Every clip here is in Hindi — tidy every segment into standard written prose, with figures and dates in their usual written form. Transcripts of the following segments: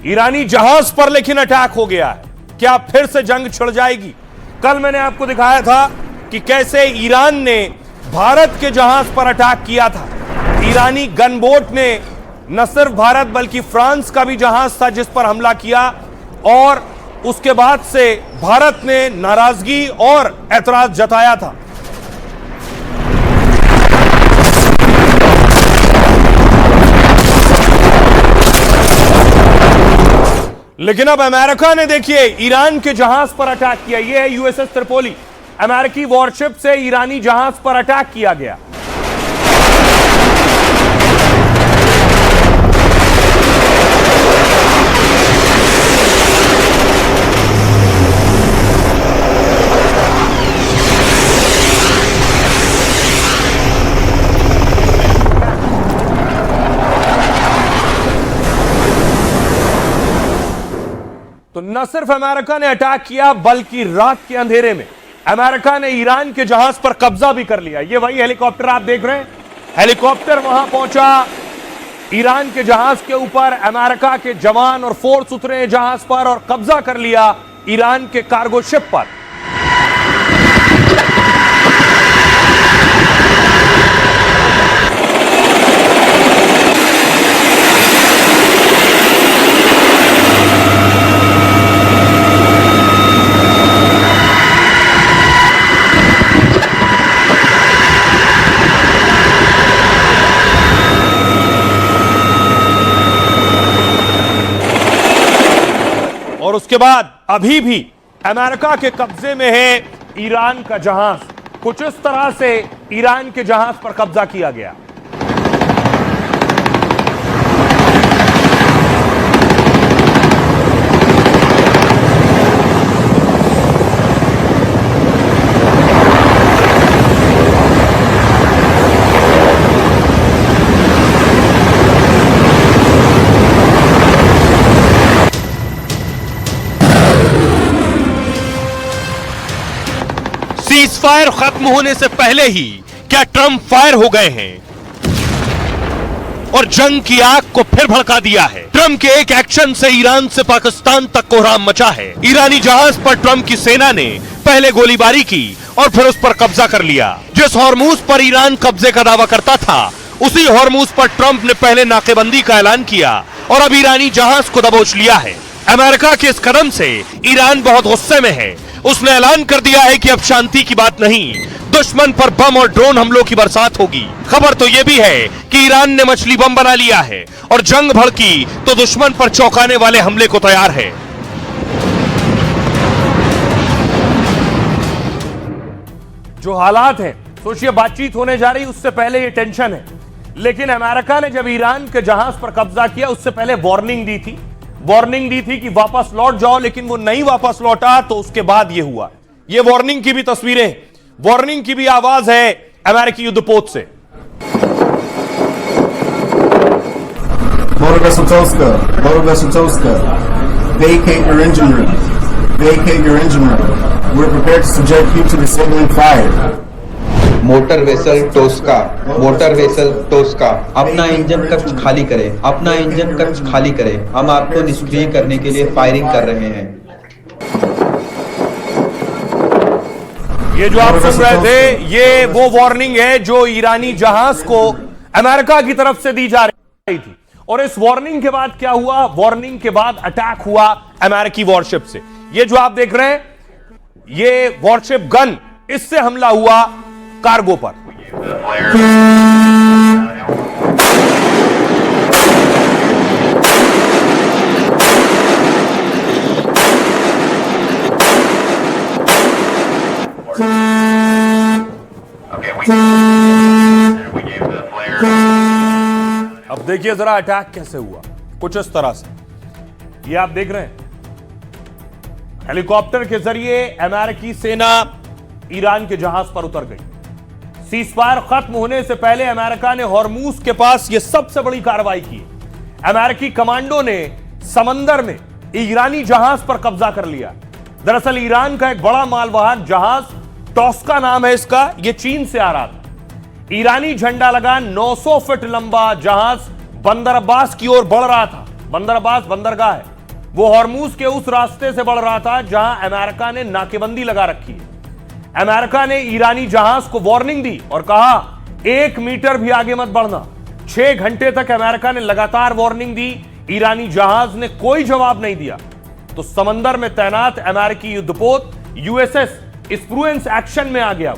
ईरानी जहाज पर लेकिन अटैक हो गया है। क्या फिर से जंग छिड़ जाएगी? कल मैंने आपको दिखाया था कि कैसे ईरान ने भारत के जहाज पर अटैक किया था। ईरानी गनबोट ने न सिर्फ भारत बल्कि फ्रांस का भी जहाज था जिस पर हमला किया, और उसके बाद से भारत ने नाराजगी और ऐतराज जताया था। लेकिन अब अमेरिका ने देखिए ईरान के जहाज पर अटैक किया। यह है यूएसएस त्रिपोली। अमेरिकी वॉरशिप से ईरानी जहाज पर अटैक किया गया। तो न सिर्फ अमेरिका ने अटैक किया बल्कि रात के अंधेरे में अमेरिका ने ईरान के जहाज पर कब्जा भी कर लिया। ये वही हेलीकॉप्टर आप देख रहे हैं। हेलीकॉप्टर वहां पहुंचा ईरान के जहाज के ऊपर। अमेरिका के जवान और फोर्स उतरे जहाज पर और कब्जा कर लिया ईरान के कार्गो शिप पर। और उसके बाद अभी भी अमेरिका के कब्जे में है ईरान का जहाज। कुछ इस तरह से ईरान के जहाज पर कब्जा किया गया। फायर खत्म होने से पहले ही क्या ट्रंप फायर हो गए हैं और जंग की आग को फिर भड़का दिया है। ट्रंप के एक एक्शन से ईरान से पाकिस्तान तक कोहराम मचा है। ईरानी जहाज पर ट्रंप की सेना ने पहले गोलीबारी की और फिर उस पर कब्जा कर लिया। जिस हॉर्मूज पर ईरान कब्जे का दावा करता था उसी हॉर्मूज पर ट्रंप ने पहले नाकेबंदी का ऐलान किया और अब ईरानी जहाज को दबोच लिया है। अमेरिका के इस कदम से ईरान बहुत गुस्से में है। उसने ऐलान कर दिया है कि अब शांति की बात नहीं, दुश्मन पर बम और ड्रोन हमलों की बरसात होगी। खबर तो यह भी है कि ईरान ने मछली बम बना लिया है और जंग भड़की तो दुश्मन पर चौंकाने वाले हमले को तैयार है। जो हालात हैं, सोचिए बातचीत होने जा रही उससे पहले ये टेंशन है। लेकिन अमेरिका ने जब ईरान के जहाज पर कब्जा किया उससे पहले वार्निंग दी थी कि वापस लौट जाओ, लेकिन वो नहीं वापस लौटा। तो उसके बाद ये हुआ। ये वार्निंग की भी तस्वीरें, वार्निंग की भी आवाज है अमेरिकी युद्धपोत से। Motor vessel Toska, vacate your engine room. We're prepared to subject you to disabling fire. Motor vessel Tosca, अपना इंजन कक्ष खाली करें। हम आपको निष्क्रिय करने के लिए फायरिंग कर रहे हैं। ये जो आप सुन रहे थे ये वो वार्निंग है जो ईरानी जहाज को अमेरिका की तरफ से दी जा रही थी। और इस वार्निंग के बाद क्या हुआ? वार्निंग के बाद अटैक हुआ अमेरिकी वॉरशिप से। ये जो आप देख रहे हैं ये वॉरशिप गन, इससे हमला हुआ कार्गो पर। अब देखिए जरा अटैक कैसे हुआ, कुछ इस तरह से। ये आप देख रहे हैं हेलीकॉप्टर के जरिए अमेरिकी सेना ईरान के जहाज पर उतर गई। सीजफायर खत्म होने से पहले अमेरिका ने हॉर्मूज के पास यह सबसे बड़ी कार्रवाई की। अमेरिकी कमांडो ने समंदर में ईरानी जहाज पर कब्जा कर लिया। दरअसल ईरान का एक बड़ा मालवाहक जहाज, टोस्का नाम है इसका, यह चीन से आ रहा था। ईरानी झंडा लगा 900 फीट लंबा जहाज बंदर अब्बास की ओर बढ़ रहा था। बंदर अब्बास बंदरगाह है, वो हॉर्मूज के उस रास्ते से बढ़ रहा था जहां अमेरिका ने नाकेबंदी लगा रखी है। अमेरिका ने ईरानी जहाज को वार्निंग दी और कहा 1 मीटर भी आगे मत बढ़ना। 6 घंटे तक अमेरिका ने लगातार वार्निंग दी, ईरानी जहाज ने कोई जवाब नहीं दिया। तो समंदर में तैनात अमेरिकी युद्धपोत यूएसएस स्प्रूएंस एक्शन में आ गया।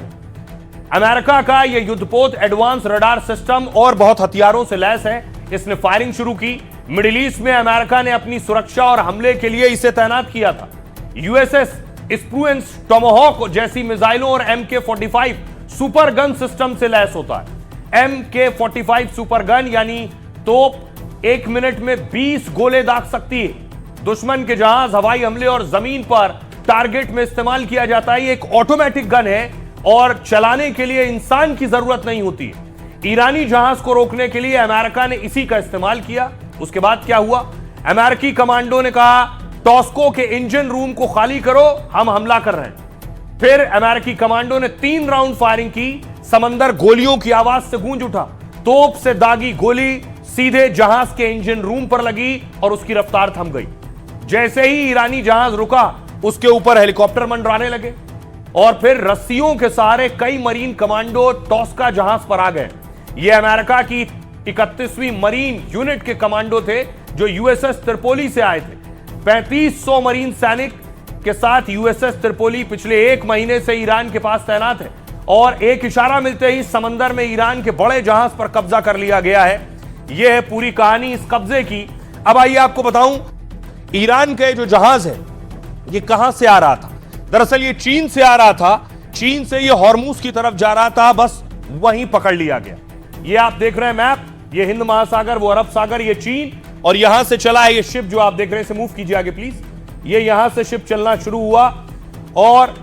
अमेरिका का यह युद्धपोत एडवांस रडार सिस्टम और बहुत हथियारों से लैस है। इसने फायरिंग शुरू की। मिडिल ईस्ट में अमेरिका ने अपनी सुरक्षा और हमले के लिए इसे तैनात किया था। यूएसएस स्प्रूएंस टोमाहॉक जैसी मिसाइलों और MK-45 सुपर गन सिस्टम से लैस होता है। MK-45 सुपर गन यानी तोप 1 मिनट में 20 गोले दाग सकती है। दुश्मन के जहाज, हवाई हमले और जमीन पर टारगेट में इस्तेमाल किया जाता है। एक ऑटोमेटिक गन है और चलाने के लिए इंसान की जरूरत नहीं होती है। ईरानी जहाज को रोकने के लिए अमेरिका ने इसी का इस्तेमाल किया। उसके बाद क्या हुआ? अमेरिकी कमांडो ने कहा टॉस्को के इंजन रूम को खाली करो, हम हमला कर रहे हैं। फिर अमेरिकी कमांडो ने 3 राउंड फायरिंग की। समंदर गोलियों की आवाज से गूंज उठा। तोप से दागी गोली सीधे जहाज के इंजन रूम पर लगी और उसकी रफ्तार थम गई। जैसे ही ईरानी जहाज रुका, उसके ऊपर हेलीकॉप्टर मंडराने लगे और फिर रस्सियों के सहारे कई मरीन कमांडो टॉस्का जहाज पर आ गए। यह अमेरिका की 31वीं मरीन यूनिट के कमांडो थे जो यूएसएस त्रिपोली से आए थे। 3500 मरीन सैनिक के साथ यूएसएस त्रिपोली पिछले 1 महीने से ईरान के पास तैनात है और एक इशारा मिलते ही समंदर में ईरान के बड़े जहाज पर कब्जा कर लिया गया है। यह है पूरी कहानी इस कब्जे की। अब आइए आपको बताऊं ईरान का जो जहाज है ये कहां से आ रहा था। दरअसल ये चीन से आ रहा था। चीन से ये हॉर्मूज की तरफ जा रहा था, बस वहीं पकड़ लिया गया। ये आप देख रहे हैं मैप, ये हिंद महासागर, वो अरब सागर, ये चीन, और यहां से चला है ये शिप जो आप देख रहे हैं। इसे मूव कीजिए आगे प्लीज। ये यहां से शिप चलना शुरू हुआ और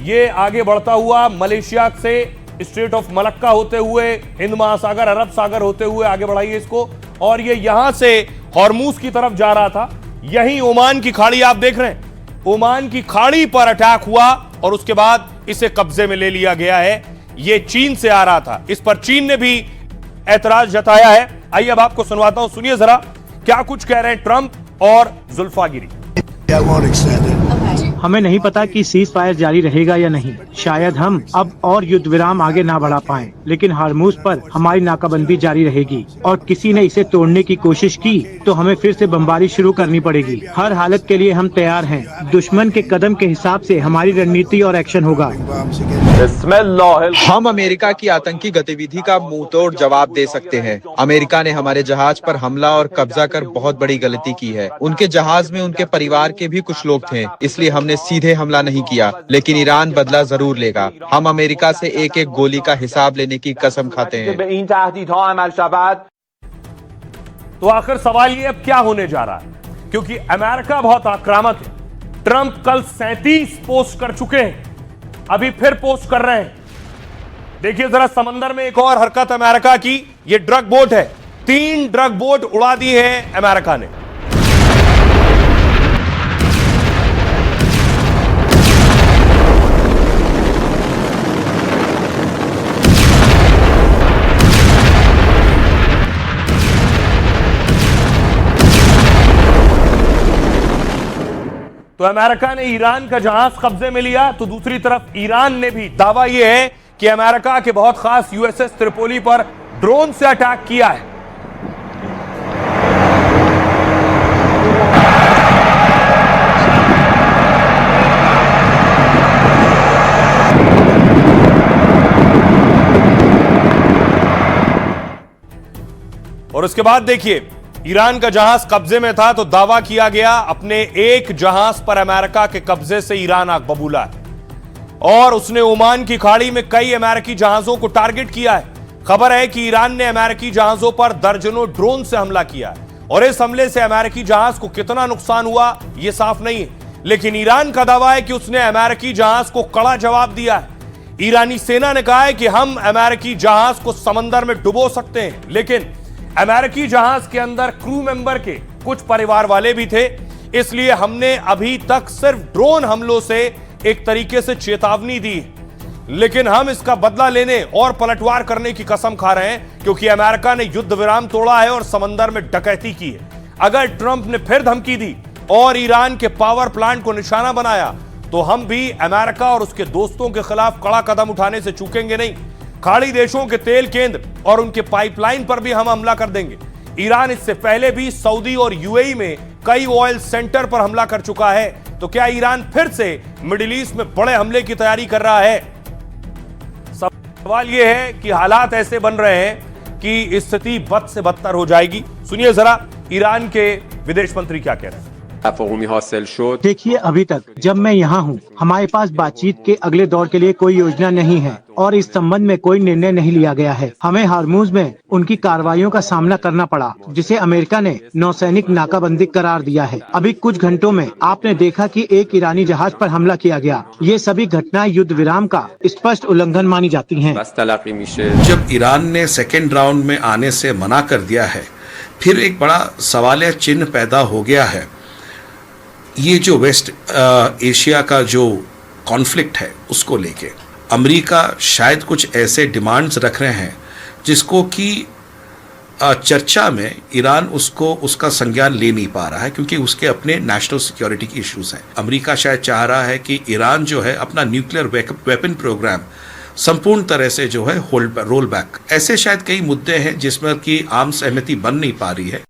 ये आगे बढ़ता हुआ मलेशिया से स्ट्रेट ऑफ मलक्का होते हुए हिंद महासागर, अरब सागर होते हुए आगे बढ़ाइए इसको, और ये यहां से हॉर्मूज की तरफ जा रहा था। यहीं ओमान की खाड़ी आप देख रहे हैं, ओमान की खाड़ी पर अटैक हुआ और उसके बाद इसे कब्जे में ले लिया गया है। यह चीन से आ रहा था। इस पर चीन ने भी ऐतराज जताया है। आइए अब आपको सुनवाता हूं, सुनिए जरा क्या कुछ कह रहे हैं ट्रंप और जुल्फागिरी। हमें नहीं पता कि सीज फायर जारी रहेगा या नहीं। शायद हम अब और युद्ध विराम आगे ना बढ़ा पाएं, लेकिन हार्मूज पर हमारी नाकाबंदी जारी रहेगी और किसी ने इसे तोड़ने की कोशिश की तो हमें फिर से बमबारी शुरू करनी पड़ेगी। हर हालत के लिए हम तैयार हैं। दुश्मन के कदम के हिसाब से हमारी रणनीति और एक्शन होगा। हम अमेरिका की आतंकी गतिविधि का मुंहतोड़ जवाब दे सकते हैं। अमेरिका ने हमारे जहाज पर हमला और कब्जा कर बहुत बड़ी गलती की है। उनके जहाज में उनके परिवार के भी कुछ लोग थे, इसलिए हमने सीधे हमला नहीं किया, लेकिन ईरान बदला जरूर लेगा। हम अमेरिका से एक एक गोली का हिसाब लेने की कसम खाते हैं। तो आखिर सवाल ये अब क्या होने जा रहा है, क्योंकि अमेरिका बहुत आक्रामक है। ट्रंप कल 37 पोस्ट कर चुके हैं, अभी फिर पोस्ट कर रहे हैं। देखिए जरा समंदर में एक और हरकत अमेरिका की। ये ड्रग बोट है, 3 ड्रग बोट उड़ा दी है अमेरिका ने। तो अमेरिका ने ईरान का जहाज कब्जे में लिया, तो दूसरी तरफ ईरान ने भी दावा यह है कि अमेरिका के बहुत खास यूएसएस त्रिपोली पर ड्रोन से अटैक किया है। और उसके बाद देखिए ईरान का जहाज कब्जे में था तो दावा किया गया अपने एक जहाज पर अमेरिका के कब्जे से ईरान आग बबूला है और उसने ओमान की खाड़ी में कई अमेरिकी जहाजों को टारगेट किया है। खबर है कि ईरान ने अमेरिकी जहाजों पर दर्जनों ड्रोन से हमला किया है और इस हमले से अमेरिकी जहाज को कितना नुकसान हुआ यह साफ नहीं है, लेकिन ईरान का दावा है कि उसने अमेरिकी जहाज को कड़ा जवाब दिया है। ईरानी सेना ने कहा है कि हम अमेरिकी जहाज को समंदर में डुबो सकते हैं, लेकिन अमेरिकी जहाज के अंदर क्रू मेंबर के कुछ परिवार वाले भी थे, इसलिए हमने अभी तक सिर्फ ड्रोन हमलों से एक तरीके से चेतावनी दी, लेकिन हम इसका बदला लेने और पलटवार करने की कसम खा रहे हैं क्योंकि अमेरिका ने युद्ध विराम तोड़ा है और समंदर में डकैती की है। अगर ट्रंप ने फिर धमकी दी और ईरान के पावर प्लांट को निशाना बनाया तो हम भी अमेरिका और उसके दोस्तों के खिलाफ कड़ा कदम उठाने से चूकेंगे नहीं। खाड़ी देशों के तेल केंद्र और उनके पाइपलाइन पर भी हम हमला कर देंगे। ईरान इससे पहले भी सऊदी और यूएई में कई ऑयल सेंटर पर हमला कर चुका है, तो क्या ईरान फिर से मिडिल ईस्ट में बड़े हमले की तैयारी कर रहा है? सवाल यह है कि हालात ऐसे बन रहे हैं कि स्थिति बद से बदतर हो जाएगी। सुनिए जरा ईरान के विदेश मंत्री क्या कह रहे हैं। देखिए, अभी तक जब मैं यहाँ हूँ हमारे पास बातचीत के अगले दौर के लिए कोई योजना नहीं है और इस संबंध में कोई निर्णय नहीं लिया गया है। हमें हार्मूज में उनकी कार्रवाइयों का सामना करना पड़ा, जिसे अमेरिका ने नौसैनिक नाकाबंदी करार दिया है। अभी कुछ घंटों में आपने देखा कि एक ईरानी जहाज पर हमला किया गया। ये सभी घटनाएं युद्ध विराम का स्पष्ट उल्लंघन मानी जाती हैं। जब ईरान ने सेकेंड राउंड में आने से मना कर दिया है, फिर एक बड़ा सवाल चिन्ह पैदा हो गया है। ये जो वेस्ट एशिया का जो कॉन्फ्लिक्ट है उसको लेके अमेरिका शायद कुछ ऐसे डिमांड्स रख रहे हैं जिसको कि चर्चा में ईरान उसका संज्ञान ले नहीं पा रहा है, क्योंकि उसके अपने नेशनल सिक्योरिटी की इश्यूज हैं। अमेरिका शायद चाह रहा है कि ईरान जो है अपना न्यूक्लियर वेपन प्रोग्राम संपूर्ण तरह से जो है रोल बैक। ऐसे शायद कई मुद्दे हैं जिसमें कि आम सहमति बन नहीं पा रही है।